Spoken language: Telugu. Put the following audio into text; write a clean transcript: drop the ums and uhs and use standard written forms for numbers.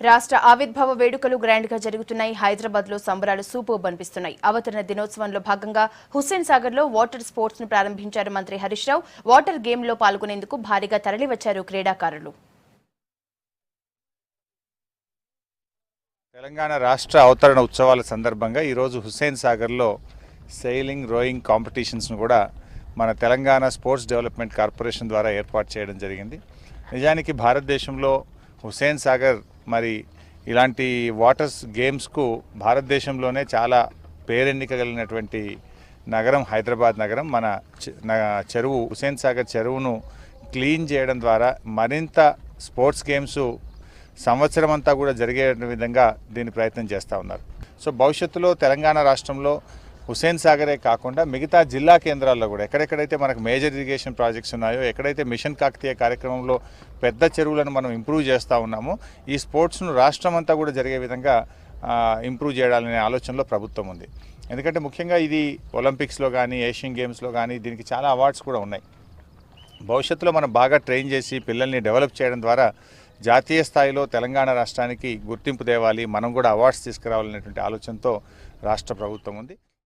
రాష్ట్ర ఆవిర్భావ వేడుకలు గ్రాండ్ గా జరుగుతున్నాయి. హైదరాబాద్ లో సంబరాలు సూపర్బ్ అనిపిస్తున్నాయి. అవతరణ దినోత్సవంలో భాగంగా హుస్సేన్ సాగర్ లో వాటర్ స్పోర్ట్స్ ను ప్రారంభించారు మంత్రి హరీష్ రావు. వాటర్ గేమ్ లో పాల్గొనేందుకు భారీగా తరలివచ్చారు క్రీడాకారులు. తెలంగాణ రాష్ట్ర అవతరణ ఉత్సవాల సందర్భంగా ఈరోజు హుస్సేన్ సాగర్లో సెయిలింగ్, రోయింగ్ కాంపిటీషన్స్ను కూడా మన తెలంగాణ స్పోర్ట్స్ డెవలప్మెంట్ కార్పొరేషన్ ద్వారా ఏర్పాటు చేయడం జరిగింది. నిజానికి భారతదేశంలో హుస్సేన్ సాగర్ మరి ఇలాంటి వాటర్స్ గేమ్స్కు భారతదేశంలోనే చాలా పేరెన్నికగలిగినటువంటి నగరం హైదరాబాద్ నగరం. మన చెరువు హుస్సేన్ సాగర్ చెరువును క్లీన్ చేయడం ద్వారా మరింత స్పోర్ట్స్ గేమ్స్ సంవత్సరం అంతా కూడా జరిగే విధంగా దీని ప్రయత్నం చేస్తూ ఉన్నారు. సో భవిష్యత్తులో తెలంగాణ రాష్ట్రంలో హుస్సేన్ సాగరే కాకుండా మిగతా జిల్లా కేంద్రాల్లో కూడా ఎక్కడెక్కడైతే మనకు మేజర్ ఇరిగేషన్ ప్రాజెక్ట్స్ ఉన్నాయో, ఎక్కడైతే మిషన్ కాకతీయ కార్యక్రమంలో పెద్ద చెరువులను మనం ఇంప్రూవ్ చేస్తూ ఉన్నామో, ఈ స్పోర్ట్స్ను రాష్ట్రం అంతా కూడా జరిగే విధంగా ఇంప్రూవ్ చేయాలనే ఆలోచనలో ప్రభుత్వం ఉంది. ఎందుకంటే ముఖ్యంగా ఇది ఒలింపిక్స్లో కానీ ఏషియన్ గేమ్స్లో కానీ దీనికి చాలా అవార్డ్స్ కూడా ఉన్నాయి. భవిష్యత్తులో మనం బాగా ట్రైన్ చేసి పిల్లల్ని డెవలప్ చేయడం ద్వారా జాతీయ స్థాయిలో తెలంగాణ రాష్ట్రానికి గుర్తింపు తేవాలి, మనం కూడా అవార్డ్స్ తీసుకురావాలనేటువంటి ఆలోచనతో రాష్ట్ర ప్రభుత్వం ఉంది.